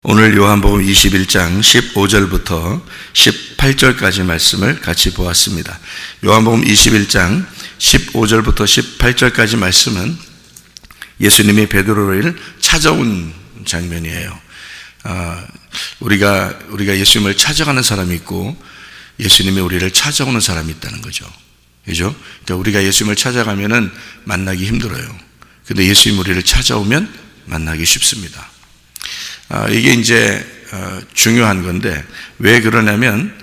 오늘 요한복음 21장 15절부터 18절까지 말씀을 같이 보았습니다. 요한복음 21장 15절부터 18절까지 말씀은 예수님이 베드로를 찾아온 장면이에요. 우리가 예수님을 찾아가는 사람이 있고 예수님이 우리를 찾아오는 사람이 있다는 거죠. 그죠? 그러니까 우리가 예수님을 찾아가면은 만나기 힘들어요. 근데 예수님 우리를 찾아오면 만나기 쉽습니다. 이게 이제 중요한 건데 왜 그러냐면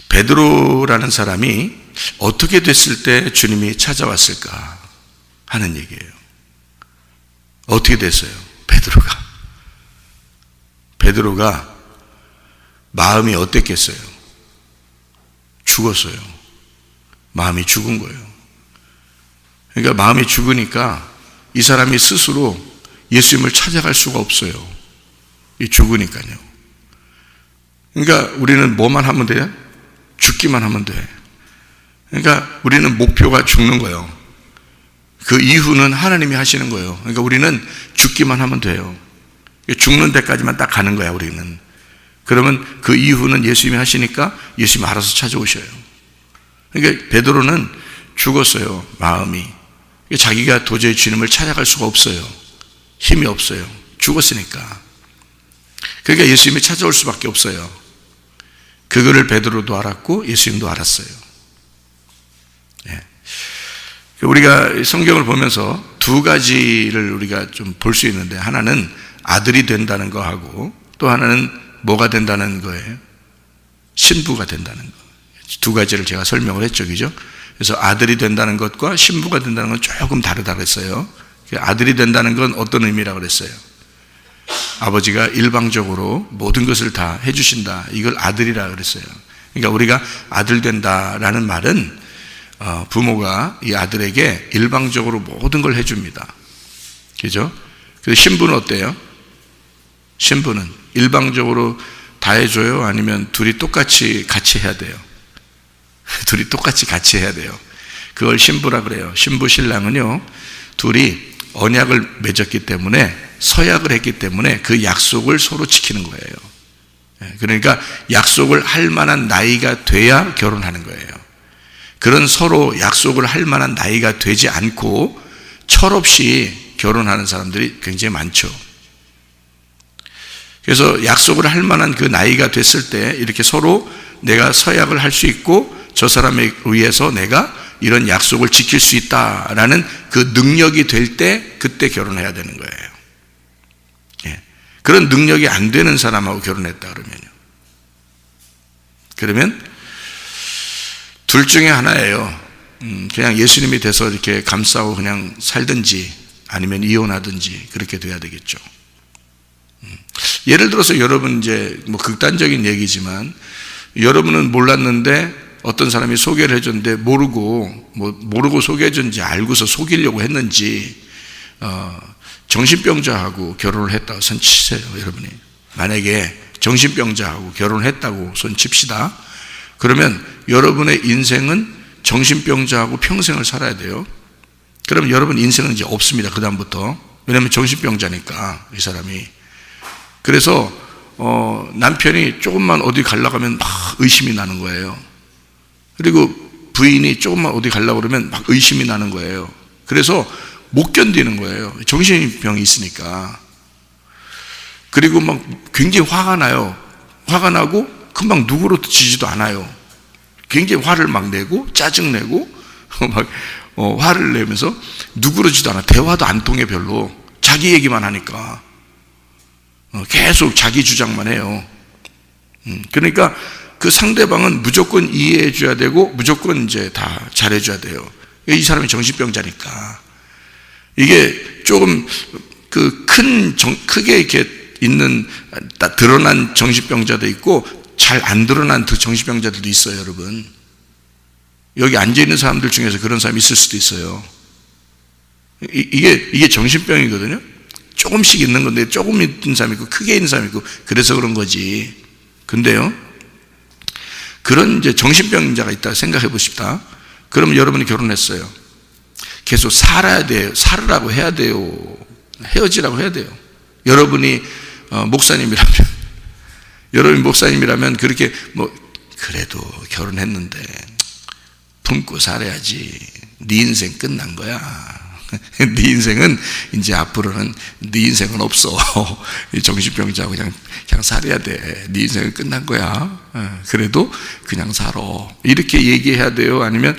베드로라는 사람이 어떻게 됐을 때 주님이 찾아왔을까 하는 얘기예요. 어떻게 됐어요? 베드로가 마음이 어땠겠어요? 죽었어요. 마음이 죽은 거예요. 그러니까 마음이 죽으니까 이 사람이 스스로 예수님을 찾아갈 수가 없어요. 죽으니까요. 그러니까 우리는 뭐만 하면 돼요? 죽기만 하면 돼. 그러니까 우리는 목표가 죽는 거예요. 그 이후는 하나님이 하시는 거예요. 그러니까 우리는 죽기만 하면 돼요. 죽는 데까지만 딱 가는 거야, 우리는. 그러면 그 이후는 예수님이 하시니까 예수님이 알아서 찾아오셔요. 그러니까 베드로는 죽었어요, 마음이. 자기가 도저히 주님을 찾아갈 수가 없어요. 힘이 없어요. 죽었으니까. 그러니까 예수님이 찾아올 수밖에 없어요. 그거를 베드로도 알았고 예수님도 알았어요. 예. 우리가 성경을 보면서 두 가지를 우리가 좀 볼 수 있는데, 하나는 아들이 된다는 거 하고 또 하나는 뭐가 된다는 거예요? 신부가 된다는 거. 두 가지를 제가 설명을 했죠, 그죠? 그래서 아들이 된다는 것과 신부가 된다는 건 조금 다르다고 했어요. 아들이 된다는 건 어떤 의미라고 그랬어요? 아버지가 일방적으로 모든 것을 다 해주신다. 이걸 아들이라고 그랬어요. 그러니까 우리가 아들 된다라는 말은 부모가 이 아들에게 일방적으로 모든 걸 해줍니다. 그죠? 그래서 신부는 어때요? 신부는 일방적으로 다 해줘요? 아니면 둘이 똑같이 같이 해야 돼요? 둘이 똑같이 같이 해야 돼요. 그걸 신부라 그래요. 신부 신랑은요, 둘이 언약을 맺었기 때문에, 서약을 했기 때문에 그 약속을 서로 지키는 거예요. 그러니까 약속을 할 만한 나이가 돼야 결혼하는 거예요. 그런 서로 약속을 할 만한 나이가 되지 않고 철없이 결혼하는 사람들이 굉장히 많죠. 그래서 약속을 할 만한 그 나이가 됐을 때 이렇게 서로 내가 서약을 할 수 있고 저 사람에 의해서 내가 이런 약속을 지킬 수 있다라는 그 능력이 될 때, 그때 결혼해야 되는 거예요. 예. 그런 능력이 안 되는 사람하고 결혼했다 그러면 둘 중에 하나예요. 그냥 예수님이 돼서 이렇게 감싸고 그냥 살든지 아니면 이혼하든지 그렇게 돼야 되겠죠. 예를 들어서 여러분, 이제 뭐 극단적인 얘기지만, 여러분은 몰랐는데 어떤 사람이 소개를 해줬는데 모르고 소개해줬는지 알고서 속이려고 했는지 정신병자하고 결혼을 했다고 손치세요. 여러분이 만약에 정신병자하고 결혼을 했다고 손칩시다. 그러면 여러분의 인생은 정신병자하고 평생을 살아야 돼요. 그러면 여러분 인생은 이제 없습니다, 그 다음부터. 왜냐하면 정신병자니까 이 사람이. 그래서 남편이 조금만 어디 가려고 하면 막 의심이 나는 거예요. 그리고 부인이 조금만 어디 가려고 그러면 막 의심이 나는 거예요. 그래서 못 견디는 거예요. 정신병이 있으니까. 그리고 막 굉장히 화가 나요. 화가 나고 금방 누그러지지도 않아요. 굉장히 화를 막 내고 짜증내고 막 화를 내면서 누그러지도 않아. 대화도 안 통해 별로. 자기 얘기만 하니까. 계속 자기 주장만 해요. 그러니까 그 상대방은 무조건 이해해 줘야 되고 무조건 이제 다 잘해 줘야 돼요. 이 사람이 정신병자니까. 이게 조금 크게 이렇게 있는 드러난 정신병자도 있고 잘 안 드러난 정신병자들도 있어요, 여러분. 여기 앉아 있는 사람들 중에서 그런 사람이 있을 수도 있어요. 이게 정신병이거든요. 조금씩 있는 건데, 조금 있는 사람이 있고 크게 있는 사람이 있고, 그래서 그런 거지. 근데요, 그런 이제 정신병자가 있다 생각해 보십시다. 그러면 여러분이 결혼했어요. 계속 살아야 돼요. 살으라고 해야 돼요. 헤어지라고 해야 돼요. 여러분이 목사님이라면 그렇게 그래도 결혼했는데 품고 살아야지. 네 인생 끝난 거야. 네 인생은 이제 앞으로는 네 인생은 없어. 정신병자고 그냥 살아야 돼. 네 인생은 끝난 거야. 그래도 그냥 살아. 이렇게 얘기해야 돼요? 아니면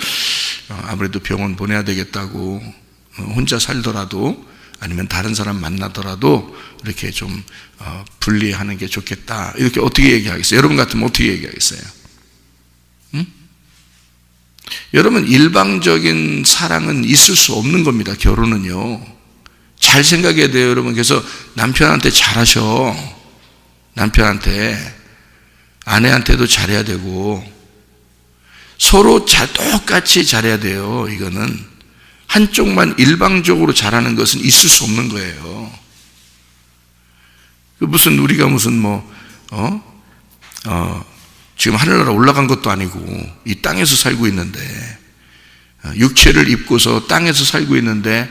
아무래도 병원 보내야 되겠다고 혼자 살더라도, 아니면 다른 사람 만나더라도 이렇게 좀 분리하는 게 좋겠다, 이렇게 어떻게 얘기하겠어요? 여러분 같으면 어떻게 얘기하겠어요? 여러분, 일방적인 사랑은 있을 수 없는 겁니다. 결혼은요. 잘 생각해야 돼요, 여러분. 그래서 남편한테 잘하셔. 남편한테, 아내한테도 잘해야 되고, 서로 똑같이 잘해야 돼요. 이거는 한쪽만 일방적으로 잘하는 것은 있을 수 없는 거예요. 우리가 지금 하늘나라 올라간 것도 아니고 이 땅에서 살고 있는데, 육체를 입고서 땅에서 살고 있는데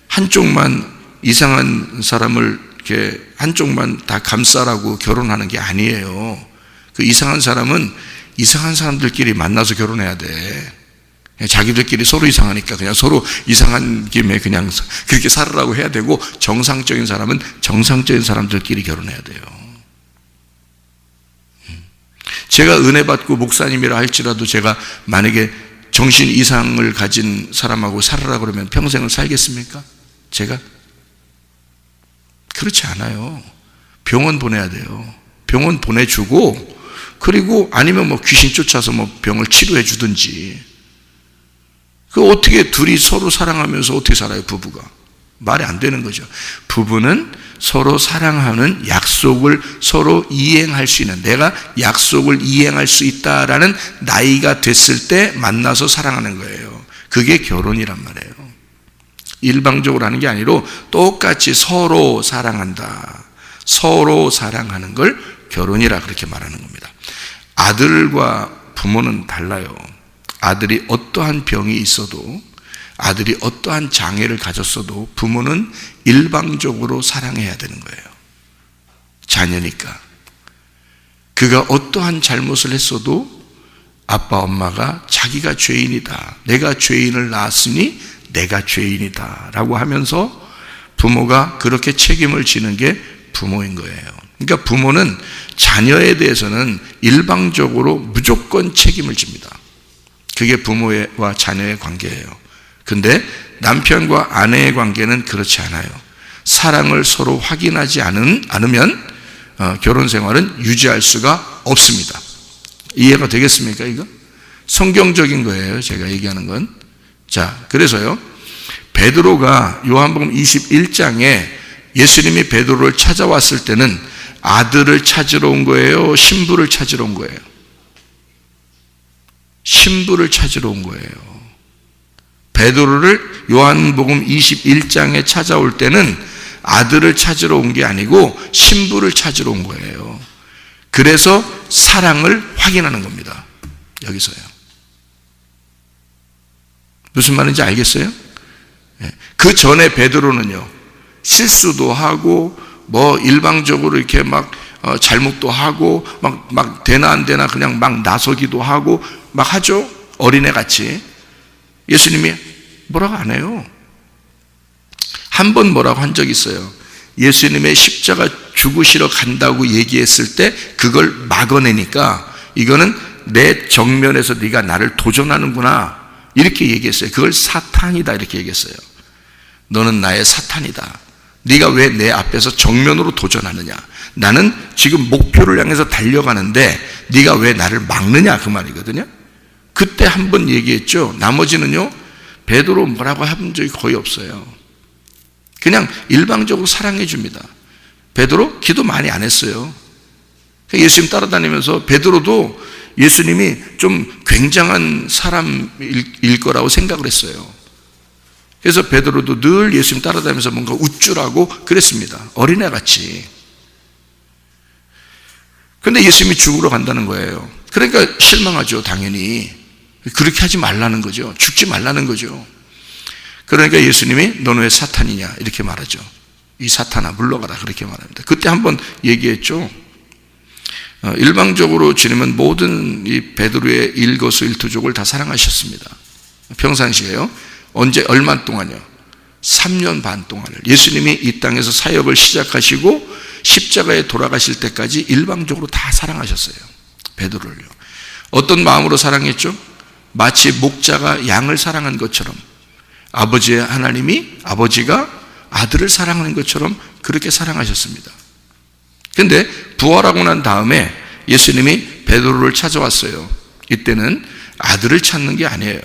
한쪽만 이상한 사람을 이렇게 한쪽만 다 감싸라고 결혼하는 게 아니에요. 그 이상한 사람은 이상한 사람들끼리 만나서 결혼해야 돼. 자기들끼리 서로 이상하니까 그냥 서로 이상한 김에 그냥 그렇게 살으라고 해야 되고, 정상적인 사람은 정상적인 사람들끼리 결혼해야 돼요. 제가 은혜 받고 목사님이라 할지라도 제가 만약에 정신 이상을 가진 사람하고 살으라 그러면 평생을 살겠습니까? 제가? 그렇지 않아요. 병원 보내야 돼요. 병원 보내주고, 그리고 아니면 귀신 쫓아서 병을 치료해 주든지. 어떻게 둘이 서로 사랑하면서 어떻게 살아요, 부부가? 말이 안 되는 거죠. 부부는 서로 사랑하는 약속을 서로 이행할 수 있는, 내가 약속을 이행할 수 있다라는 나이가 됐을 때 만나서 사랑하는 거예요. 그게 결혼이란 말이에요. 일방적으로 하는 게 아니라 똑같이 서로 사랑한다. 서로 사랑하는 걸 결혼이라 그렇게 말하는 겁니다. 아들과 부모는 달라요. 아들이 어떠한 병이 있어도, 아들이 어떠한 장애를 가졌어도 부모는 일방적으로 사랑해야 되는 거예요. 자녀니까. 그가 어떠한 잘못을 했어도 아빠 엄마가 자기가 죄인이다, 내가 죄인을 낳았으니 내가 죄인이다 라고 하면서 부모가 그렇게 책임을 지는 게 부모인 거예요. 그러니까 부모는 자녀에 대해서는 일방적으로 무조건 책임을 집니다. 그게 부모와 자녀의 관계예요. 근데 남편과 아내의 관계는 그렇지 않아요. 사랑을 서로 확인하지 않으면 결혼 생활은 유지할 수가 없습니다. 이해가 되겠습니까, 이거? 성경적인 거예요, 제가 얘기하는 건. 자, 그래서요, 베드로가 요한복음 21장에 예수님이 베드로를 찾아왔을 때는 아들을 찾으러 온 거예요, 신부를 찾으러 온 거예요? 신부를 찾으러 온 거예요. 베드로를 요한복음 21장에 찾아올 때는 아들을 찾으러 온 게 아니고 신부를 찾으러 온 거예요. 그래서 사랑을 확인하는 겁니다. 여기서요. 무슨 말인지 알겠어요? 그 전에 베드로는요, 실수도 하고 일방적으로 이렇게 잘못도 하고 막 되나 안 되나 그냥 막 나서기도 하고 막 하죠. 어린애 같이. 예수님이 뭐라고 안 해요. 한 번 뭐라고 한 적이 있어요. 예수님의 십자가 죽으시러 간다고 얘기했을 때 그걸 막아내니까, 이거는 내 정면에서 네가 나를 도전하는구나 이렇게 얘기했어요. 그걸 사탄이다 이렇게 얘기했어요. 너는 나의 사탄이다. 네가 왜 내 앞에서 정면으로 도전하느냐. 나는 지금 목표를 향해서 달려가는데 네가 왜 나를 막느냐, 그 말이거든요. 그때 한 번 얘기했죠. 나머지는요, 베드로 뭐라고 한 적이 거의 없어요. 그냥 일방적으로 사랑해 줍니다. 베드로 기도 많이 안 했어요. 예수님 따라다니면서 베드로도 예수님이 좀 굉장한 사람일 거라고 생각을 했어요. 그래서 베드로도 늘 예수님 따라다니면서 뭔가 우쭐하고 그랬습니다. 어린애같이. 그런데 예수님이 죽으러 간다는 거예요. 그러니까 실망하죠, 당연히. 그렇게 하지 말라는 거죠. 죽지 말라는 거죠. 그러니까 예수님이 너는 왜 사탄이냐 이렇게 말하죠. 이 사탄아 물러가라 그렇게 말합니다. 그때 한번 얘기했죠. 일방적으로 주님은 모든 이 베드로의 일거수일투족을 다 사랑하셨습니다. 평상시에요. 언제 얼마 동안요? 3년 반 동안을 예수님이 이 땅에서 사역을 시작하시고 십자가에 돌아가실 때까지 일방적으로 다 사랑하셨어요. 베드로를요. 어떤 마음으로 사랑했죠? 마치 목자가 양을 사랑한 것처럼 아버지의 하나님이 아버지가 아들을 사랑하는 것처럼 그렇게 사랑하셨습니다. 그런데 부활하고 난 다음에 예수님이 베드로를 찾아왔어요. 이때는 아들을 찾는 게 아니에요.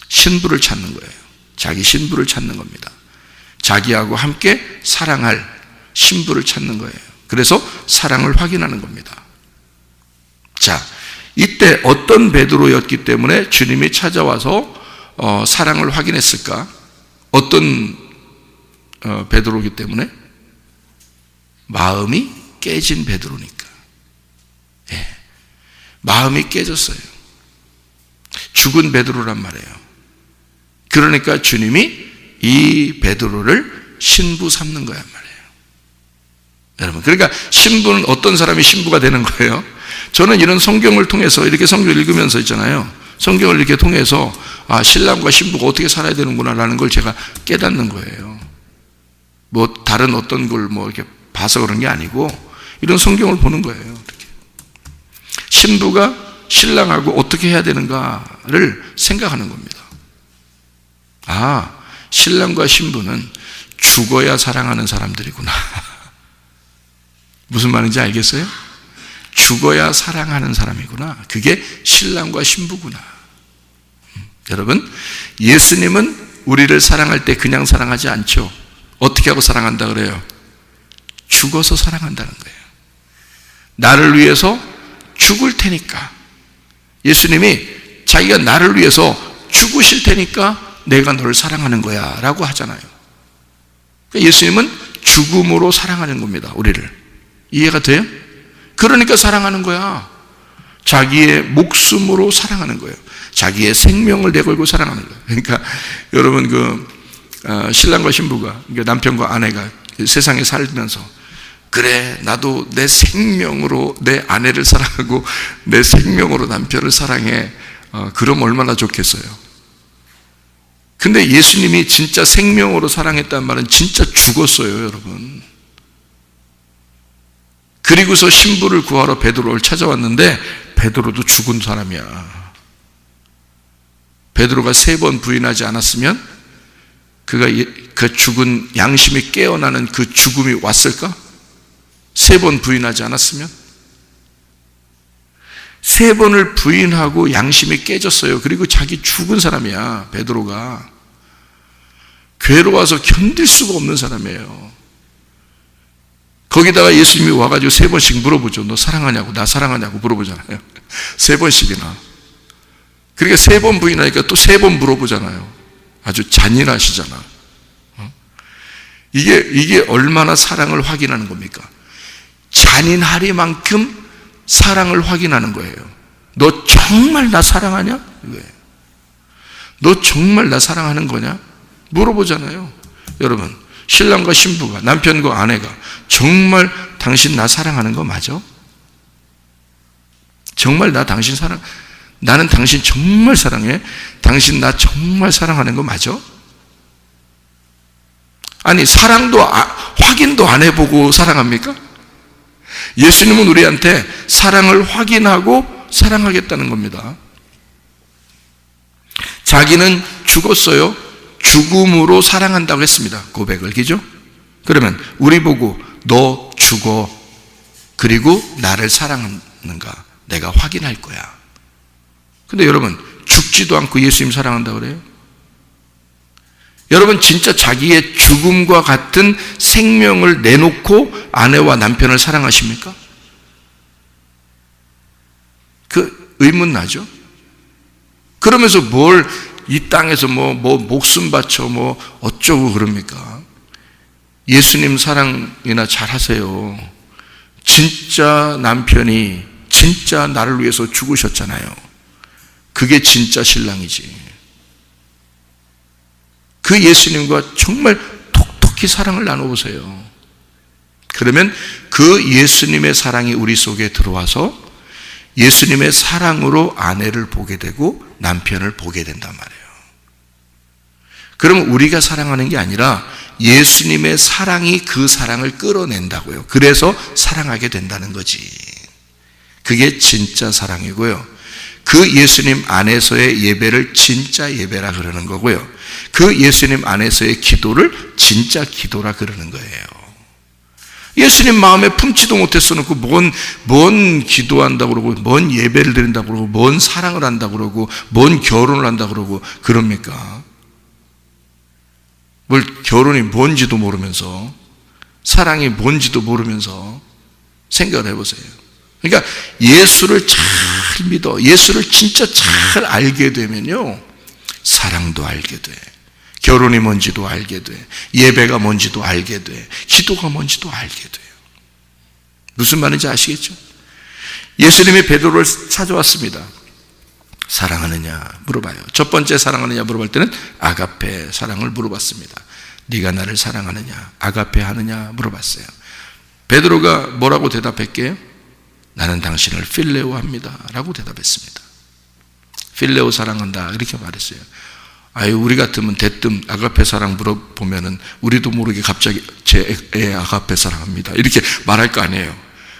신부를 찾는 거예요. 자기 신부를 찾는 겁니다. 자기하고 함께 사랑할 신부를 찾는 거예요. 그래서 사랑을 확인하는 겁니다. 자, 이때 어떤 베드로였기 때문에 주님이 찾아와서 사랑을 확인했을까? 어떤 베드로이기 때문에? 마음이 깨진 베드로니까. 예. 마음이 깨졌어요. 죽은 베드로란 말이에요. 그러니까 주님이 이 베드로를 신부 삼는 거란 말이에요. 여러분, 그러니까 신부는 어떤 사람이 신부가 되는 거예요? 저는 이런 성경을 통해서 이렇게 성경을 읽으면서 있잖아요. 성경을 이렇게 통해서 신랑과 신부가 어떻게 살아야 되는구나라는 걸 제가 깨닫는 거예요. 뭐 다른 어떤 걸 뭐 이렇게 봐서 그런 게 아니고 이런 성경을 보는 거예요. 이렇게. 신부가 신랑하고 어떻게 해야 되는가를 생각하는 겁니다. 신랑과 신부는 죽어야 사랑하는 사람들이구나. 무슨 말인지 알겠어요? 죽어야 사랑하는 사람이구나. 그게 신랑과 신부구나. 여러분, 예수님은 우리를 사랑할 때 그냥 사랑하지 않죠. 어떻게 하고 사랑한다 그래요? 죽어서 사랑한다는 거예요. 나를 위해서 죽을 테니까. 예수님이 자기가 나를 위해서 죽으실 테니까 내가 너를 사랑하는 거야 라고 하잖아요. 그러니까 예수님은 죽음으로 사랑하는 겁니다. 우리를. 이해가 돼요? 그러니까 사랑하는 거야. 자기의 목숨으로 사랑하는 거예요. 자기의 생명을 내걸고 사랑하는 거예요. 그러니까 여러분 신랑과 신부가, 그러니까 남편과 아내가 세상에 살면서 그래 나도 내 생명으로 내 아내를 사랑하고 내 생명으로 남편을 사랑해. 그럼 얼마나 좋겠어요. 근데 예수님이 진짜 생명으로 사랑했다는 말은 진짜 죽었어요, 여러분. 그리고서 신부를 구하러 베드로를 찾아왔는데 베드로도 죽은 사람이야. 베드로가 3번 부인하지 않았으면 그가 그 죽은 양심이 깨어나는 그 죽음이 왔을까? 3번 부인하지 않았으면? 3번을 부인하고 양심이 깨졌어요. 그리고 자기 죽은 사람이야, 베드로가. 괴로워서 견딜 수가 없는 사람이에요. 거기다가 예수님이 와가지고 3번씩 물어보죠. 너 사랑하냐고, 나 사랑하냐고 물어보잖아요. 3번씩이나. 그러니까 3번 부인하니까 또 3번 물어보잖아요. 아주 잔인하시잖아. 이게 얼마나 사랑을 확인하는 겁니까? 잔인하리만큼 사랑을 확인하는 거예요. 너 정말 나 사랑하냐? 이거예요. 너 정말 나 사랑하는 거냐? 물어보잖아요. 여러분, 신랑과 신부가, 남편과 아내가 정말 당신 나 사랑하는 거 맞아? 정말 나 당신 나는 당신 정말 사랑해? 당신 나 정말 사랑하는 거 맞아? 아니, 사랑도 확인도 안 해보고 사랑합니까? 예수님은 우리한테 사랑을 확인하고 사랑하겠다는 겁니다. 자기는 죽었어요. 죽음으로 사랑한다고 했습니다. 고백을, 그죠? 그러면 우리 보고 너 죽어. 그리고 나를 사랑하는가? 내가 확인할 거야. 근데 여러분, 죽지도 않고 예수님 사랑한다고 그래요? 여러분, 진짜 자기의 죽음과 같은 생명을 내놓고 아내와 남편을 사랑하십니까? 그 의문 나죠? 그러면서 뭘 이 땅에서 뭐 목숨 바쳐 뭐 어쩌고 그럽니까? 예수님 사랑이나 잘하세요. 진짜 남편이 진짜 나를 위해서 죽으셨잖아요. 그게 진짜 신랑이지. 그 예수님과 정말 톡톡히 정확히 사랑을 나눠보세요. 그러면 그 예수님의 사랑이 우리 속에 들어와서 예수님의 사랑으로 아내를 보게 되고 남편을 보게 된단 말이에요. 그러면 우리가 사랑하는 게 아니라 예수님의 사랑이 그 사랑을 끌어낸다고요. 그래서 사랑하게 된다는 거지. 그게 진짜 사랑이고요. 그 예수님 안에서의 예배를 진짜 예배라 그러는 거고요. 그 예수님 안에서의 기도를 진짜 기도라 그러는 거예요. 예수님 마음에 품지도 못했어 놓고 뭔 기도한다고 그러고 뭔 예배를 드린다고 그러고 뭔 사랑을 한다고 그러고 뭔 결혼을 한다고 그러고 그럽니까? 뭘 결혼이 뭔지도 모르면서 사랑이 뭔지도 모르면서 생각을 해보세요. 그러니까 예수를 잘 믿어 예수를 진짜 잘 알게 되면요 사랑도 알게 돼, 결혼이 뭔지도 알게 돼, 예배가 뭔지도 알게 돼, 기도가 뭔지도 알게 돼요. 무슨 말인지 아시겠죠? 예수님이 베드로를 찾아왔습니다. 사랑하느냐 물어봐요. 첫 번째 사랑하느냐 물어볼 때는 아가페 사랑을 물어봤습니다. 네가 나를 사랑하느냐 아가페 하느냐 물어봤어요. 베드로가 뭐라고 대답했게요? 나는 당신을 필레오 합니다 라고 대답했습니다. 필레오 사랑한다 이렇게 말했어요. 아유 우리 같으면 대뜸 아가페 사랑 물어보면은 우리도 모르게 갑자기 제 애 아가페 사랑합니다 이렇게 말할 거 아니에요.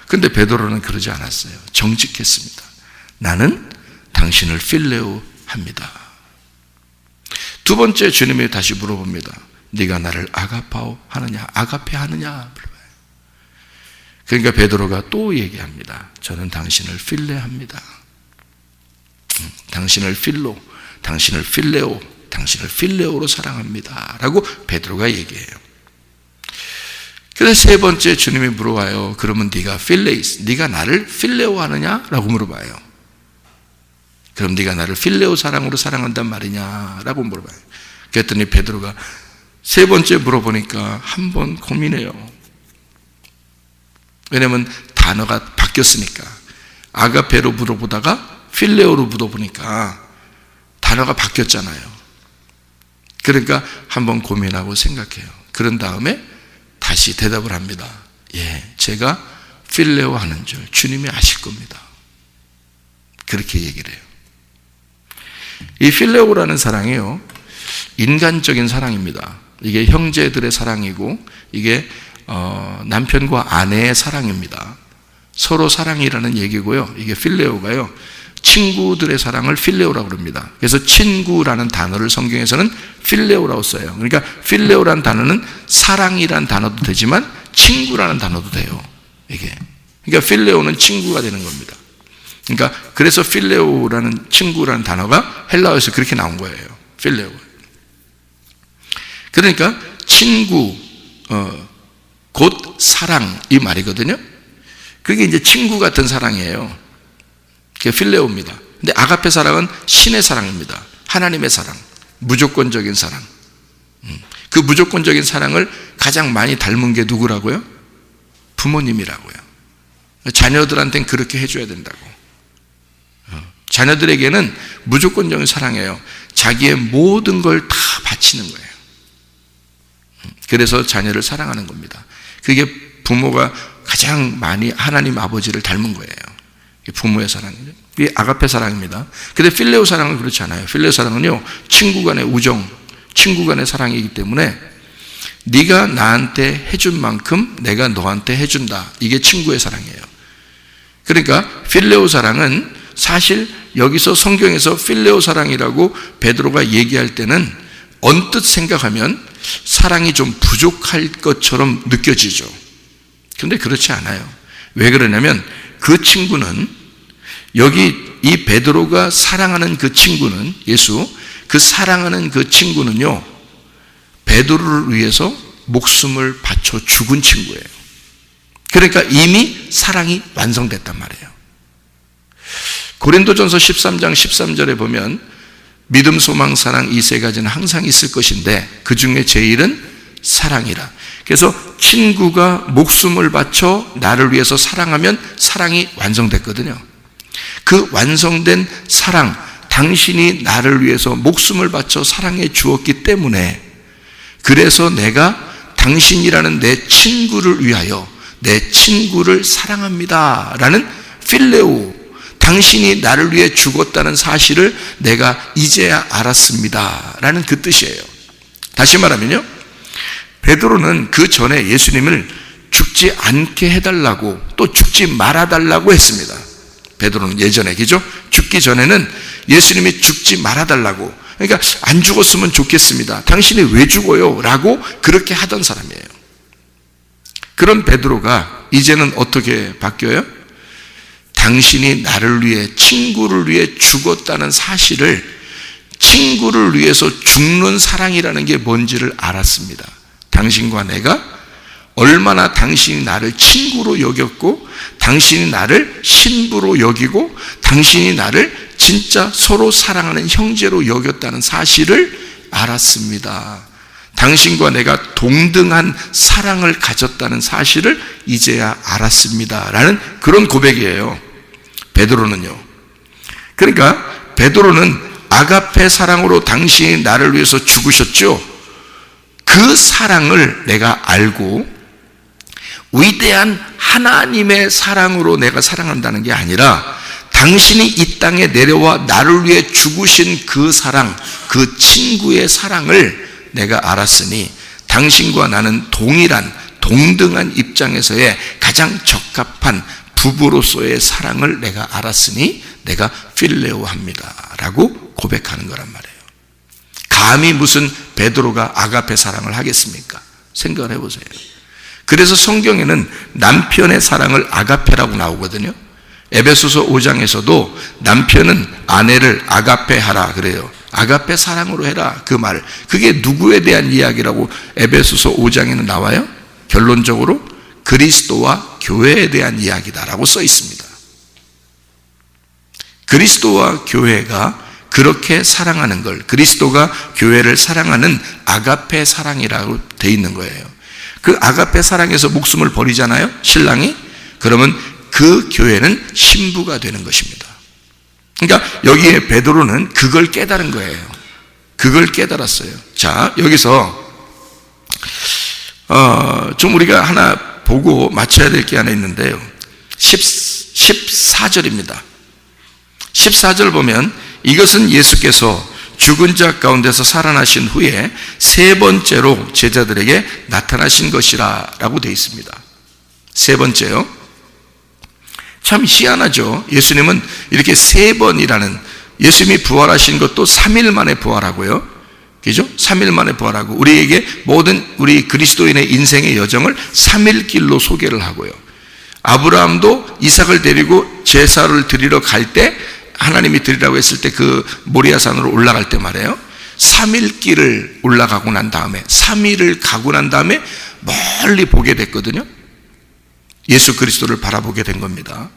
근데 베드로는 그러지 않았어요. 정직했습니다. 나는 당신을 필레오 합니다. 두 번째 주님이 다시 물어봅니다. 네가 나를 아가파오 하느냐 아가페 하느냐 물어봐요. 그러니까 베드로가 또 얘기합니다. 저는 당신을 필레합니다. 당신을 필로, 당신을 필레오, 당신을 필레오로 사랑합니다 라고 베드로가 얘기해요. 그래서 세 번째 주님이 물어봐요. 그러면 네가 필레이스, 네가 나를 필레오 하느냐 라고 물어봐요. 그럼 네가 나를 필레오 사랑으로 사랑한단 말이냐 라고 물어봐요. 그랬더니 베드로가 세 번째 물어보니까 한 번 고민해요. 왜냐하면 단어가 바뀌었으니까. 아가페로 물어보다가 필레오로 물어보니까 단어가 바뀌었잖아요. 그러니까 한번 고민하고 생각해요. 그런 다음에 다시 대답을 합니다. 예, 제가 필레오 하는 줄 주님이 아실 겁니다. 그렇게 얘기를 해요. 이 필레오라는 사랑이요, 인간적인 사랑입니다. 이게 형제들의 사랑이고 이게 남편과 아내의 사랑입니다. 서로 사랑이라는 얘기고요. 이게 필레오가요, 친구들의 사랑을 필레오라고 그럽니다. 그래서 친구라는 단어를 성경에서는 필레오라고 써요. 그러니까 필레오라는 단어는 사랑이라는 단어도 되지만 친구라는 단어도 돼요. 이게. 그러니까 필레오는 친구가 되는 겁니다. 그러니까 그래서 필레오라는 친구라는 단어가 헬라어에서 그렇게 나온 거예요. 필레오. 그러니까 친구, 곧 사랑 이 말이거든요. 그게 이제 친구 같은 사랑이에요. 그게 필레오입니다. 근데 아가페 사랑은 신의 사랑입니다. 하나님의 사랑, 무조건적인 사랑. 그 무조건적인 사랑을 가장 많이 닮은 게 누구라고요? 부모님이라고요. 자녀들한테는 그렇게 해줘야 된다고. 자녀들에게는 무조건적인 사랑이에요. 자기의 모든 걸 다 바치는 거예요. 그래서 자녀를 사랑하는 겁니다. 그게 부모가 가장 많이 하나님 아버지를 닮은 거예요. 부모의 사랑이죠. 이게 아가페 사랑입니다. 근데 필레오 사랑은 그렇지 않아요. 필레오 사랑은요, 친구 간의 우정, 친구 간의 사랑이기 때문에 네가 나한테 해준 만큼 내가 너한테 해준다. 이게 친구의 사랑이에요. 그러니까 필레오 사랑은 사실 여기서 성경에서 필레오 사랑이라고 베드로가 얘기할 때는 언뜻 생각하면 사랑이 좀 부족할 것처럼 느껴지죠. 근데 그렇지 않아요. 왜 그러냐면 그 친구는, 여기 이 베드로가 사랑하는 그 친구는, 예수, 그 사랑하는 그 친구는요, 베드로를 위해서 목숨을 바쳐 죽은 친구예요. 그러니까 이미 사랑이 완성됐단 말이에요. 고린도전서 13장 13절에 보면 믿음, 소망, 사랑 이 세 가지는 항상 있을 것인데 그 중에 제일은 사랑이라. 그래서 친구가 목숨을 바쳐 나를 위해서 사랑하면 사랑이 완성됐거든요. 그 완성된 사랑, 당신이 나를 위해서 목숨을 바쳐 사랑해 주었기 때문에, 그래서 내가 당신이라는 내 친구를 위하여 내 친구를 사랑합니다 라는 필레오, 당신이 나를 위해 죽었다는 사실을 내가 이제야 알았습니다 라는 그 뜻이에요. 다시 말하면요, 베드로는 그 전에 예수님을 죽지 않게 해달라고 또 죽지 말아달라고 했습니다. 베드로는 예전에, 그죠? 죽기 전에는 예수님이 죽지 말아달라고, 그러니까 안 죽었으면 좋겠습니다, 당신이 왜 죽어요? 라고 그렇게 하던 사람이에요. 그런 베드로가 이제는 어떻게 바뀌어요? 당신이 나를 위해, 친구를 위해 죽었다는 사실을, 친구를 위해서 죽는 사랑이라는 게 뭔지를 알았습니다. 당신과 내가 얼마나 당신이 나를 친구로 여겼고, 당신이 나를 신부로 여기고, 당신이 나를 진짜 서로 사랑하는 형제로 여겼다는 사실을 알았습니다. 당신과 내가 동등한 사랑을 가졌다는 사실을 이제야 알았습니다 라는 그런 고백이에요, 베드로는요. 그러니까 베드로는 아가페 사랑으로 당신이 나를 위해서 죽으셨죠. 그 사랑을 내가 알고 위대한 하나님의 사랑으로 내가 사랑한다는 게 아니라 당신이 이 땅에 내려와 나를 위해 죽으신 그 사랑, 그 친구의 사랑을 내가 알았으니 당신과 나는 동일한, 동등한 입장에서의 가장 적합한 부부로서의 사랑을 내가 알았으니 내가 필레오합니다 라고 고백하는 거란 말이에요. 감히 무슨 베드로가 아가페 사랑을 하겠습니까? 생각을 해보세요. 그래서 성경에는 남편의 사랑을 아가페라고 나오거든요. 에베소서 5장에서도 남편은 아내를 아가페 하라 그래요. 아가페 사랑으로 해라, 그 말. 그게 누구에 대한 이야기라고 에베소서 5장에는 나와요? 결론적으로 그리스도와 교회에 대한 이야기다라고 써 있습니다. 그리스도와 교회가 그렇게 사랑하는 걸, 그리스도가 교회를 사랑하는 아가페 사랑이라고 돼 있는 거예요. 그 아가페 사랑에서 목숨을 버리잖아요, 신랑이. 그러면 그 교회는 신부가 되는 것입니다. 그러니까 여기에 베드로는 그걸 깨달은 거예요. 그걸 깨달았어요. 자, 여기서 좀 우리가 하나 보고 맞춰야 될 게 하나 있는데요. 14절입니다. 14절 보면 이것은 예수께서 죽은 자 가운데서 살아나신 후에 세 번째로 제자들에게 나타나신 것이라 라고 되어 있습니다. 세 번째요. 참 희한하죠. 예수님은 이렇게 세 번이라는, 예수님이 부활하신 것도 3일 만에 부활하고요, 그죠? 3일 만에 부활하고 우리에게 모든 우리 그리스도인의 인생의 여정을 3일 길로 소개를 하고요. 아브라함도 이삭을 데리고 제사를 드리러 갈 때, 하나님이 드리라고 했을 때 그 모리아산으로 올라갈 때 말이에요, 3일 길을 올라가고 난 다음에 3일을 가고 난 다음에 멀리 보게 됐거든요. 예수 그리스도를 바라보게 된 겁니다.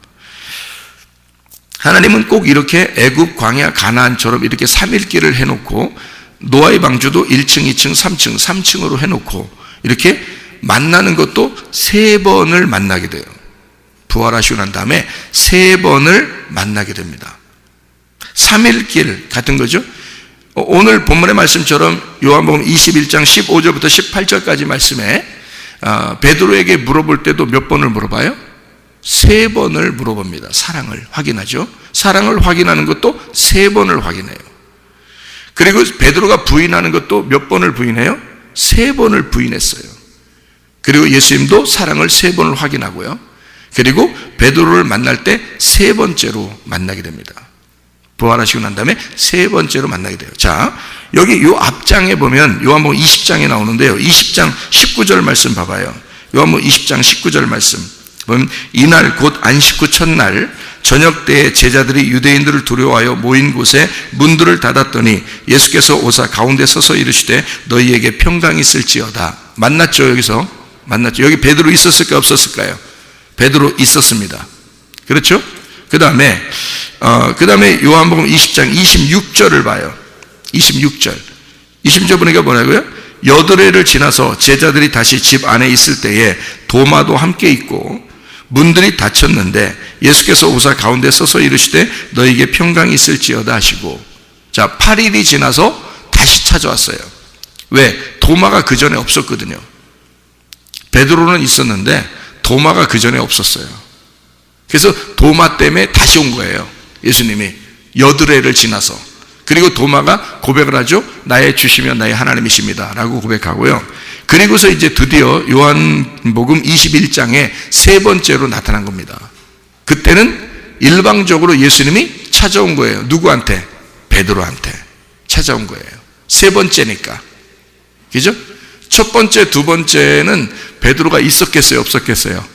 하나님은 꼭 이렇게 애굽, 광야, 가나안처럼 이렇게 3일 길을 해놓고 노아의 방주도 1층, 2층, 3층, 3층으로 해놓고 이렇게 만나는 것도 세 번을 만나게 돼요. 부활하시고 난 다음에 세 번을 만나게 됩니다. 3일 길 같은 거죠. 오늘 본문의 말씀처럼 요한복음 21장 15절부터 18절까지 말씀에 베드로에게 물어볼 때도 몇 번을 물어봐요? 세 번을 물어봅니다. 사랑을 확인하죠. 사랑을 확인하는 것도 세 번을 확인해요. 그리고 베드로가 부인하는 것도 몇 번을 부인해요? 세 번을 부인했어요. 그리고 예수님도 사랑을 세 번을 확인하고요. 그리고 베드로를 만날 때 세 번째로 만나게 됩니다. 부활하시고 난 다음에 세 번째로 만나게 돼요. 자, 여기 요 앞장에 보면 요한복음 20장에 나오는데요. 20장 19절 말씀 봐봐요. 요한복음 20장 19절 말씀 보면 이날 곧 안식 후 첫날 저녁 때에 제자들이 유대인들을 두려워하여 모인 곳에 문들을 닫았더니 예수께서 오사 가운데 서서 이르시되 너희에게 평강이 있을지어다. 만났죠. 여기서 만났죠. 여기 베드로 있었을까요? 없었을까요? 베드로 있었습니다. 그렇죠? 그 다음에 요한복음 20장 26절을 봐요. 26절 보니까 뭐라고요? 여드레를 지나서 제자들이 다시 집 안에 있을 때에 도마도 함께 있고 문들이 닫혔는데 예수께서 오사 가운데 서서 이르시되 너에게 평강이 있을지어다 하시고, 자, 8일이 지나서 다시 찾아왔어요. 왜? 도마가 그 전에 없었거든요. 베드로는 있었는데 도마가 그 전에 없었어요. 그래서 도마 때문에 다시 온 거예요. 예수님이 여드레를 지나서. 그리고 도마가 고백을 하죠. 나의 주시며 나의 하나님이십니다 라고 고백하고요. 그리고서 이제 드디어 요한복음 21장에 세 번째로 나타난 겁니다. 그때는 일방적으로 예수님이 찾아온 거예요. 누구한테? 베드로한테 찾아온 거예요. 세 번째니까. 그죠? 첫 번째, 두 번째는 베드로가 있었겠어요? 없었겠어요?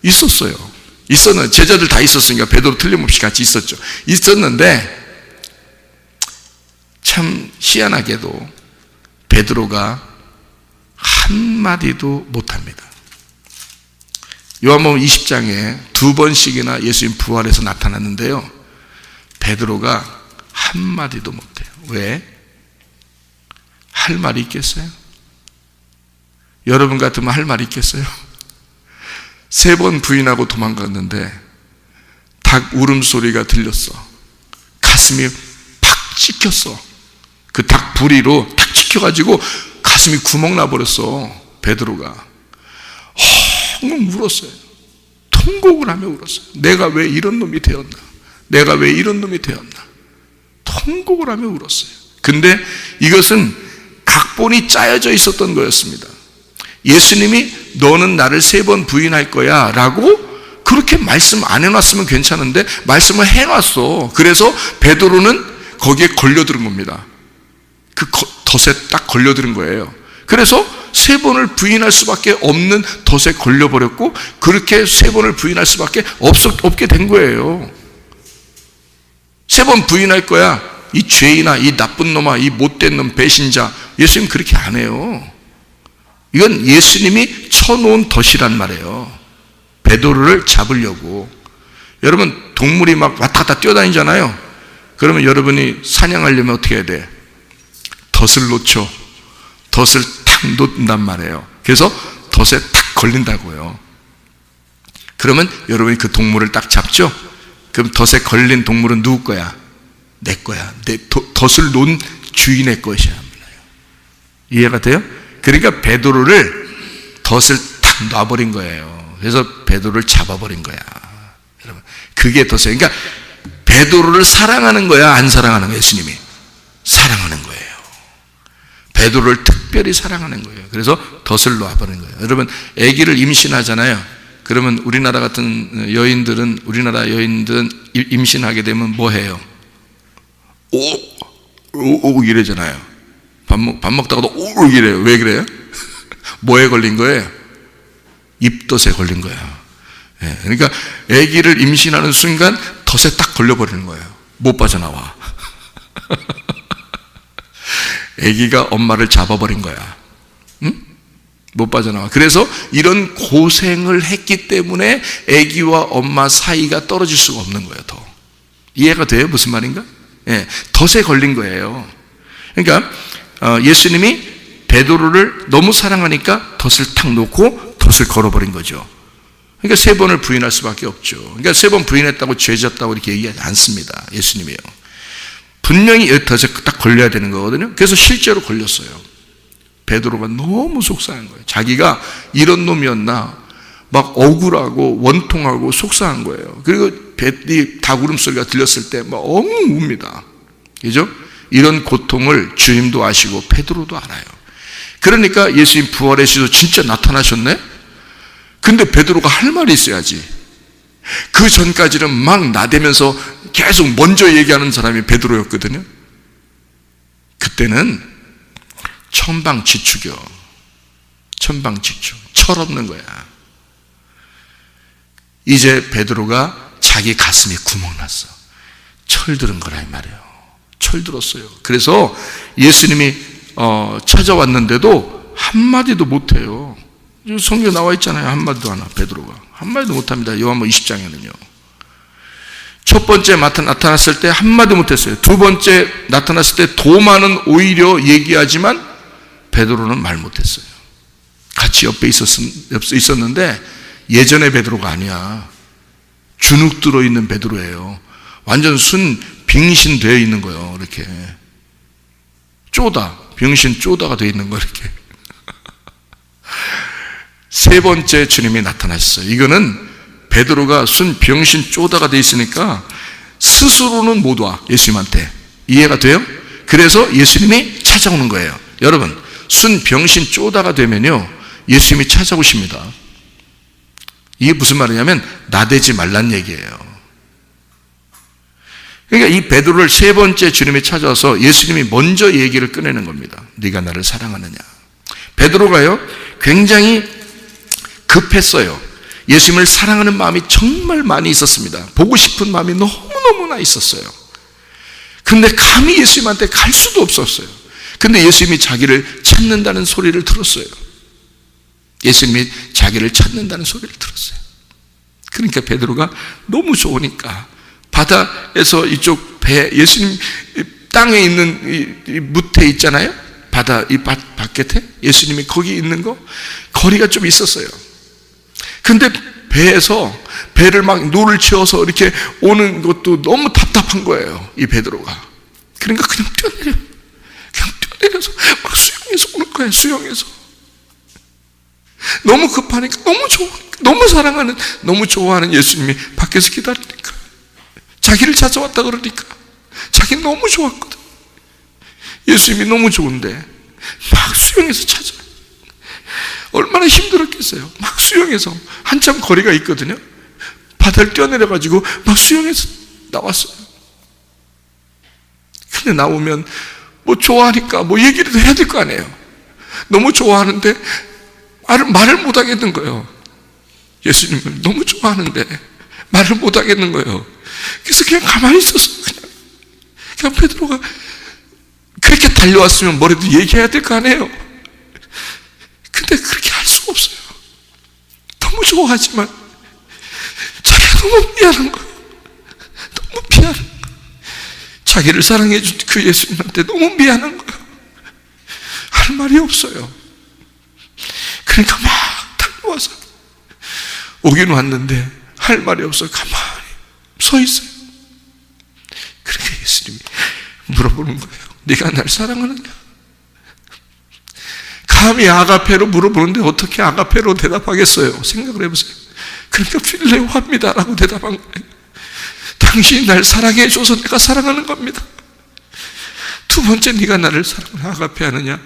있었어요. 있었는 제자들 다 있었으니까 베드로 틀림없이 같이 있었죠. 있었는데 참 희한하게도 베드로가 한마디도 못합니다. 요한복음 20장에 두 번씩이나 예수님 부활해서 나타났는데요. 베드로가 한마디도 못해요. 왜? 할 말이 있겠어요? 여러분 같으면 할 말이 있겠어요? 세 번 부인하고 도망갔는데 닭 울음소리가 들렸어. 가슴이 팍 찍혔어. 그 닭 부리로 탁 찍혀가지고 가슴이 구멍 나버렸어. 베드로가 엉엉 울었어요. 통곡을 하며 울었어요. 내가 왜 이런 놈이 되었나? 내가 왜 이런 놈이 되었나? 통곡을 하며 울었어요. 근데 이것은 각본이 짜여져 있었던 거였습니다. 예수님이 너는 나를 세 번 부인할 거야 라고 그렇게 말씀 안 해놨으면 괜찮은데 말씀을 해놨어. 그래서 베드로는 거기에 걸려들은 겁니다. 그 덫에 딱 걸려들은 거예요. 그래서 세 번을 부인할 수밖에 없는 덫에 걸려버렸고 그렇게 세 번을 부인할 수밖에 없게 된 거예요. 세 번 부인할 거야. 이 죄인아, 이 나쁜 놈아, 이 못된 놈, 배신자. 예수님 그렇게 안 해요. 이건 예수님이 쳐놓은 덫이란 말이에요. 베드로를 잡으려고. 여러분 동물이 막 왔다 갔다 뛰어다니잖아요. 그러면 여러분이 사냥하려면 어떻게 해야 돼? 덫을 놓죠. 덫을 탁 놓는단 말이에요. 그래서 덫에 탁 걸린다고요. 그러면 여러분이 그 동물을 딱 잡죠. 그럼 덫에 걸린 동물은 누구 거야? 내 거야. 내 덫을 놓은 주인의 것이야. 이해가 돼요? 그러니까 베드로를 덫을 탁 놔버린 거예요. 그래서 베드로를 잡아버린 거야. 여러분, 그게 덫이에요. 그러니까 베드로를 사랑하는 거야, 안 사랑하는 거야? 예수님이 사랑하는 거예요. 베드로를 특별히 사랑하는 거예요. 그래서 덫을 놔버린 거예요. 여러분, 아기를 임신하잖아요. 그러면 우리나라 같은 여인들은, 우리나라 여인들은 임신하게 되면 뭐 해요? 오 이러잖아요. 밥 먹다가도 오 이래요. 왜 그래요? 뭐에 걸린 거예요? 입덧에 걸린 거예요. 예, 그러니까 아기를 임신하는 순간 덫에 딱 걸려버리는 거예요. 못 빠져나와. 아기가 엄마를 잡아버린 거야. 응? 못 빠져나와. 그래서 이런 고생을 했기 때문에 아기와 엄마 사이가 떨어질 수가 없는 거예요. 더 이해가 돼요? 무슨 말인가? 예, 덫에 걸린 거예요. 그러니까 예수님이 베드로를 너무 사랑하니까 덫을 탁 놓고 덫을 걸어버린 거죠. 그러니까 세 번을 부인할 수밖에 없죠. 그러니까 세 번 부인했다고 죄졌다고 이렇게 얘기하지 않습니다. 예수님이요. 분명히 덫에 딱 걸려야 되는 거거든요. 그래서 실제로 걸렸어요. 베드로가 너무 속상한 거예요. 자기가 이런 놈이었나 막 억울하고 원통하고 속상한 거예요. 그리고 닭 울음소리가 들렸을 때 막 엉엉 웁니다. 그죠? 이런 고통을 주님도 아시고 베드로도 알아요. 그러니까 예수님 부활하시고 진짜 나타나셨네? 근데 베드로가 할 말이 있어야지. 그 전까지는 막 나대면서 계속 먼저 얘기하는 사람이 베드로였거든요. 그때는 천방지축이요. 천방지축. 철없는 거야. 이제 베드로가 자기 가슴에 구멍 났어. 철들은 거라 이 말이에요. 철들었어요. 그래서 예수님이 찾아왔는데도 한마디도 못해요. 성경에 나와 있잖아요. 한마디도 안 와. 베드로가 한마디도 못합니다. 요한복음 20장에는요. 첫 번째 나타났을 때 한마디 못했어요. 두 번째 나타났을 때 도마는 오히려 얘기하지만 베드로는 말 못했어요. 같이 옆에 있었는데 예전의 베드로가 아니야. 주눅 들어있는 베드로예요. 완전 빙신 되어 있는 거예요. 이렇게 병신 쪼다가 되어 있는 거 이렇게. 세 번째 주님이 나타나셨어요. 이거는 베드로가 순 병신 쪼다가 돼 있으니까 스스로는 못 와, 예수님한테. 이해가 돼요? 그래서 예수님이 찾아오는 거예요. 여러분, 순 병신 쪼다가 되면요, 예수님이 찾아오십니다. 이게 무슨 말이냐면 나대지 말란 얘기예요. 그러니까 이 베드로를 세 번째 주님이 찾아와서 예수님이 먼저 얘기를 꺼내는 겁니다. 네가 나를 사랑하느냐. 베드로가요, 굉장히 급했어요. 예수님을 사랑하는 마음이 정말 많이 있었습니다. 보고 싶은 마음이 너무너무나 있었어요. 근데 감히 예수님한테 갈 수도 없었어요. 근데 예수님이 자기를 찾는다는 소리를 들었어요. 예수님이 자기를 찾는다는 소리를 들었어요. 그러니까 베드로가 너무 좋으니까 바다에서 이쪽 배, 예수님 땅에 있는 이 무태 있잖아요. 바다 이 바깥에 예수님이 거기 있는 거 거리가 좀 있었어요. 근데 배에서 배를 막 노를 치어서 이렇게 오는 것도 너무 답답한 거예요, 이 베드로가. 그러니까 그냥 뛰어내려서 막 수영해서 오는 거예요. 수영해서 너무 급하니까, 너무 좋으니까, 너무 사랑하는, 너무 좋아하는 예수님이 밖에서 기다리니까, 자기를 찾아왔다 그러니까 자기 너무 좋았거든. 예수님이 너무 좋은데 막 수영해서 찾아요. 얼마나 힘들었겠어요. 막 수영해서 한참 거리가 있거든요. 바다를 뛰어내려가지고 막 수영해서 나왔어요. 근데 나오면 뭐 좋아하니까 뭐 얘기를 해야 될 거 아니에요. 너무 좋아하는데 말을 못 하겠는 거예요. 예수님을 너무 좋아하는데 말을 못 하겠는 거예요. 그래서 그냥 가만히 있었어요. 그냥 베드로가 그렇게 달려왔으면 뭐라도 얘기해야 될 거 아니에요. 근데 그렇게 할 수가 없어요. 너무 좋아하지만 자기가 너무 미안한 거예요. 너무 미안한 거예요. 자기를 사랑해 준 그 예수님한테 너무 미안한 거예요. 할 말이 없어요. 그러니까 막 달려와서 오긴 왔는데 할 말이 없어 가만히 서 있어요. 그러니까 예수님이 물어보는 거예요. 네가 날 사랑하느냐? 감히 아가페로 물어보는데 어떻게 아가페로 대답하겠어요? 생각을 해보세요. 그러니까 필레오 합니다 라고 대답한 거예요. 당신이 날 사랑해 줘서 내가 사랑하는 겁니다. 두 번째, 네가 나를 사랑하는 아가페 하느냐?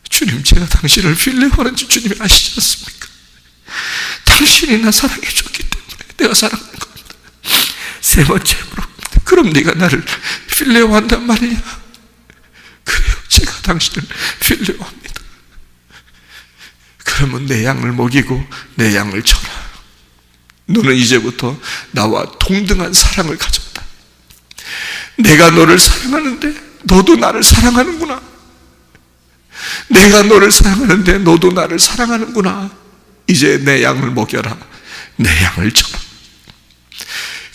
주님, 제가 당신을 필레오 하는지 주님이 아시지 않습니까? 당신이 나 사랑해 줬기 때문에 내가 사랑하는 겁니다. 세 번째 물어봅니다. 그럼 네가 나를 필레오 한단 말이냐? 그래요, 제가 당신을 필레오 합니다. 그러면 내 양을 먹이고 내 양을 쳐라. 너는 이제부터 나와 동등한 사랑을 가졌다. 내가 너를 사랑하는데 너도 나를 사랑하는구나. 내가 너를 사랑하는데 너도 나를 사랑하는구나. 이제 내 양을 먹여라. 내 양을 쳐라.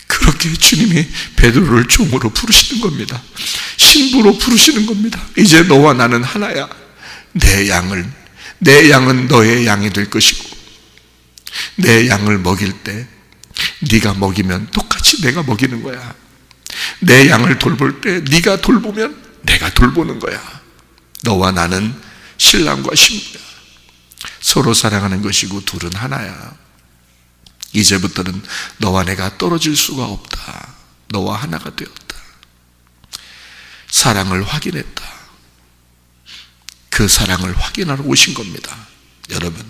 그렇게 주님이 베드로를 종으로 부르시는 겁니다. 신부로 부르시는 겁니다. 이제 너와 나는 하나야. 내 양은 너의 양이 될 것이고, 내 양을 먹일 때 네가 먹이면 똑같이 내가 먹이는 거야. 내 양을 돌볼 때 네가 돌보면 내가 돌보는 거야. 너와 나는 신랑과 신부야. 서로 사랑하는 것이고 둘은 하나야. 이제부터는 너와 내가 떨어질 수가 없다. 너와 하나가 되었다. 사랑을 확인했다. 그 사랑을 확인하러 오신 겁니다. 여러분,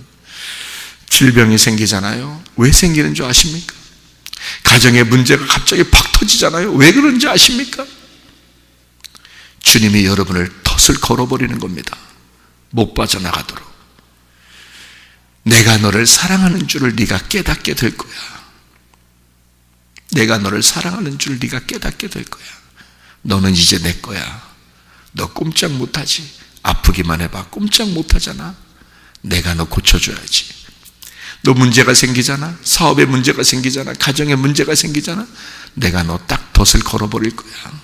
질병이 생기잖아요. 왜 생기는 줄 아십니까? 가정의 문제가 갑자기 팍 터지잖아요. 왜 그런지 아십니까? 주님이 여러분을 덫을 걸어버리는 겁니다. 못 빠져나가도록. 내가 너를 사랑하는 줄을 네가 깨닫게 될 거야. 내가 너를 사랑하는 줄 네가 깨닫게 될 거야. 너는 이제 내 거야. 너 꼼짝 못하지. 아프기만 해봐. 꼼짝 못하잖아. 내가 너 고쳐줘야지. 너 문제가 생기잖아. 사업에 문제가 생기잖아. 가정에 문제가 생기잖아. 내가 너 딱 덫을 걸어버릴 거야.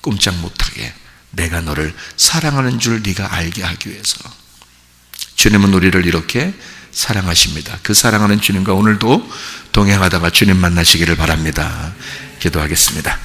꼼짝 못하게. 내가 너를 사랑하는 줄 네가 알게 하기 위해서. 주님은 우리를 이렇게 사랑하십니다. 그 사랑하는 주님과 오늘도 동행하다가 주님 만나시기를 바랍니다. 기도하겠습니다.